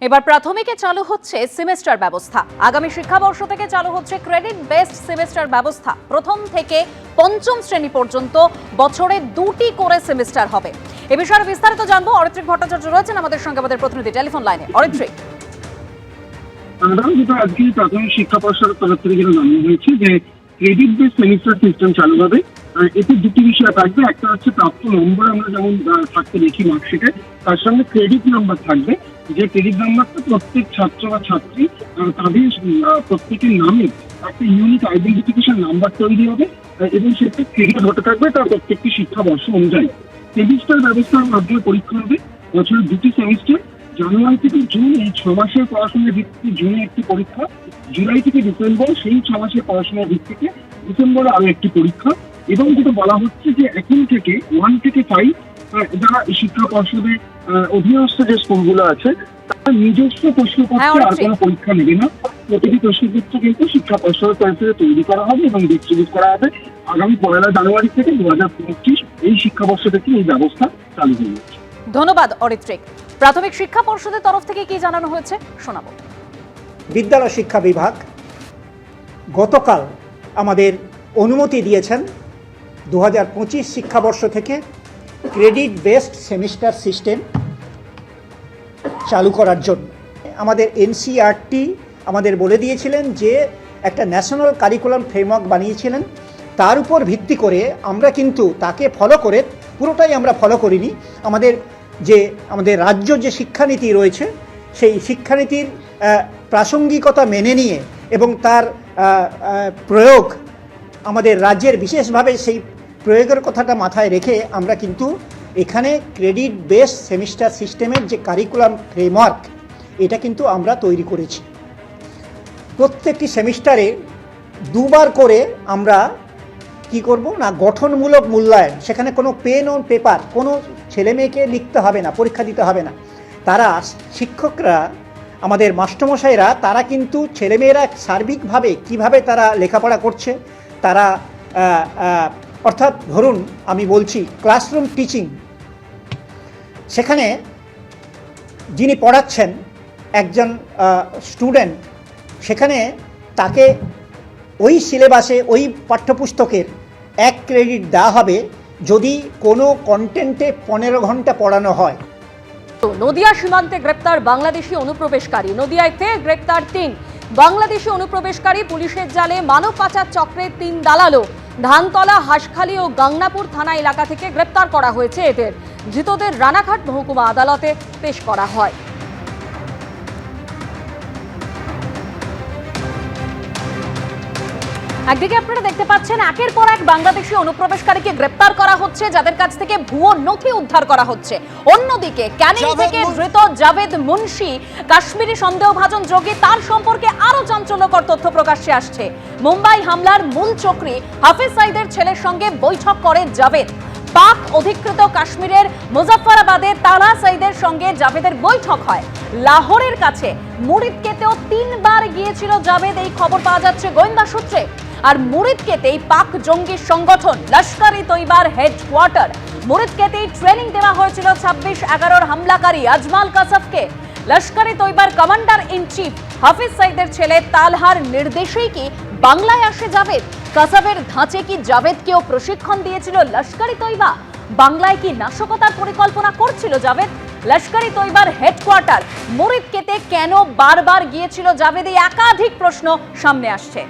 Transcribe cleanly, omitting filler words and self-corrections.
এবার প্রাথমিকে চালু হচ্ছে সেমেস্টার ব্যবস্থা। আগামী শিক্ষাবর্ষ থেকে চালু হচ্ছে ক্রেডিট বেসড সেমেস্টার ব্যবস্থা। প্রথম থেকে পঞ্চম শ্রেণী পর্যন্ত বছরে 2টি করে সেমেস্টার হবে। এ বিষয়ে বিস্তারিত জানবো। অরিত্রিক ভট্টাচার্য রয়েছেন আমাদের সঙ্গে, আমাদের প্রতিনিধি টেলিফোন লাইনে। অরিত্রিক, আজকে প্রাথমিক শিক্ষা পর্ষদের তরফ থেকে যেটা জানানো হয়েছে যে ক্রেডিট বেসড সেমিস্টার সিস্টেম চালু হবে। এতে দুটি বিষয় থাকবে। একটা হচ্ছে প্রাপ্ত নম্বর আমরা যেমন থাকতে দেখি মার্কশিটে, তার সঙ্গে ক্রেডিট নাম্বার থাকবে। যে ক্রেডিট নাম্বারটা প্রত্যেক ছাত্র বা ছাত্রী তাদের প্রত্যেকের নামে একটা ইউনিক আইডেন্টিফিকেশন নাম্বার তৈরি হবে এবং সেটা ক্রেডিট হতে থাকবে তার প্রত্যেকটি শিক্ষাবর্ষ অনুযায়ী। সেমিস্টার ব্যবস্থার মাধ্যমে পরীক্ষা হবে বছরের 2টি সেমিস্টার। জানুয়ারি থেকে জুন এই 6 মাসের পড়াশোনার ভিত্তিতে জুনে একটি পরীক্ষা, জুলাই থেকে ডিসেম্বর সেই 6 মাসের পড়াশোনার ভিত্তিতে ডিসেম্বরে আরো একটি পরীক্ষা। এবং যেটা বলা হচ্ছে যে এখন থেকে 1 থেকে 5 যারা শিক্ষা পর্ষদের অধীনস্থ যে স্কুলগুলো আছে তারা নিজস্ব প্রশ্নপত্রে আর কোনো পরীক্ষা নেবে না। প্রতিটি প্রশ্নপত্র কিন্তু শিক্ষা পর্ষদের তরফ থেকে তৈরি করা হবে এবং ডিস্ট্রিবিউট করা হবে। আগামী 1 জানুয়ারি থেকে 2025 এই শিক্ষাবর্ষ থেকে এই ব্যবস্থা চালু হয়ে যাচ্ছে। ধন্যবাদ অরিত্রিক। প্রাথমিক শিক্ষা পর্ষদের তরফ থেকে কি জানানো হয়েছে শোনাবো। বিদ্যালয় শিক্ষা বিভাগ গতকাল আমাদের অনুমতি দিয়েছেন 2025 শিক্ষাবর্ষ থেকে ক্রেডিট বেসড সেমিস্টার সিস্টেম চালু করার জন্য। আমাদের এনসিইআরটি আমাদের বলে দিয়েছিলেন যে একটা ন্যাশনাল কারিকুলাম ফ্রেমওয়ার্ক বানিয়েছিলেন, তার উপর ভিত্তি করে আমরা কিন্তু তাকে ফলো করে, পুরোটাই আমরা ফলো করিনি, আমাদের রাজ্য যে শিক্ষানীতি রয়েছে সেই শিক্ষানীতির প্রাসঙ্গিকতা মেনে নিয়ে এবং তার প্রয়োগ আমাদের রাজ্যের বিশেষভাবে সেই প্রয়োগের কথাটা মাথায় রেখে আমরা কিন্তু এখানে ক্রেডিট বেসড সেমিস্টার সিস্টেমের যে কারিকুলাম ফ্রেমওয়ার্ক এটা কিন্তু আমরা তৈরি করেছি। প্রত্যেকটি সেমিস্টারে 2বার করে আমরা কি করব না, গঠনমূলক মূল্যায়ন। সেখানে কোনো পেন অন পেপার কোনো ছেলে মেয়েকে লিখতে হবে না, পরীক্ষা দিতে হবে না। তারা শিক্ষকরা, আমাদের মাস্টারমশাইরা, তারা কিন্তু ছেলেমেয়েরা সার্বিকভাবে কিভাবে তারা লেখাপড়া করছে, তারা অর্থাৎ ধরুন আমি বলছি ক্লাসরুম টিচিং, সেখানে যিনি পড়াচ্ছেন একজন স্টুডেন্ট, সেখানে তাকে ওই সিলেবাসে ওই পাঠ্যপুস্তকের 1 ক্রেডিট দেওয়া হবে যদি কোনো কন্টেন্টে 15 ঘন্টা পড়ানো হয়। নদিয়া সীমান্তে গ্রেপ্তার বাংলাদেশি অনুপ্রবেশকারী। নদিয়ায় ফের গ্রেপ্তার 3 বাংলাদেশি অনুপ্রবেশকারী। পুলিশের জালে মানব পাচার চক্রের 3 দালালও ধানতলা, হাঁসখালী ও গাংনাপুর থানা এলাকা থেকে গ্রেপ্তার করা হয়েছে। এদের ধৃতদের রানাঘাট মহকুমা আদালতে পেশ করা হয়। একদিকে আপনারা দেখতে পাচ্ছেন একের পর এক বাংলাদেশি অনুপ্রবেশকারীকে গ্রেপ্তার করা হচ্ছে, যাদের কাছ থেকে ভুয়ো নথি উদ্ধার করা হচ্ছে। অন্যদিকে ক্যানিং থেকে ধৃত জাভেদ মুন্সি, কাশ্মীরি সন্দেহভাজন যোগী, তার সম্পর্কে আরো চাঞ্চল্যকর তথ্য প্রকাশ্যে আসছে। মুম্বাই হামলার মূল চক্রী হাফিজ সাইদের ছেলের সঙ্গে বৈঠক করে জাভেদ। পাক অধিকৃত কাশ্মীরের মুজাফফরাবাদে তালা সাইদের সঙ্গে জাভেদের বৈঠক হয়। লাহোরের কাছে মুরিদকেতেও 3বার গিয়েছিল জাভেদ, এই খবর পাওয়া যাচ্ছে গোয়েন্দা সূত্রে। আর মুরিদকেতেই পাক জঙ্গি সংগঠন লস্কর-ই-তৈবার হেডকোয়ার্টার। মুরিদকেতেই ট্রেনিং দেওয়া হয়েছিল 26/11 হামলাকারী আজমাল কাসাফকে। লস্কর-ই-তৈবার কমান্ডার ইন চিফ হাফিজ সাইদের ছেলে তালহার নির্দেশেই কি বাংলায় আসে জাভেদ? কাসাফের ধাঁচে কি জাভেদকেও প্রশিক্ষণ দিয়েছিল লস্কর-ই-তৈবা? বাংলায় কি নাশকতার পরিকল্পনা করছিল জাভেদ? লস্কর-ই-তৈবার হেডকোয়ার্টার মুরিদকেতে কেন বারবার গিয়েছিল জাভেদ? এই একাধিক প্রশ্ন সামনে আসছে।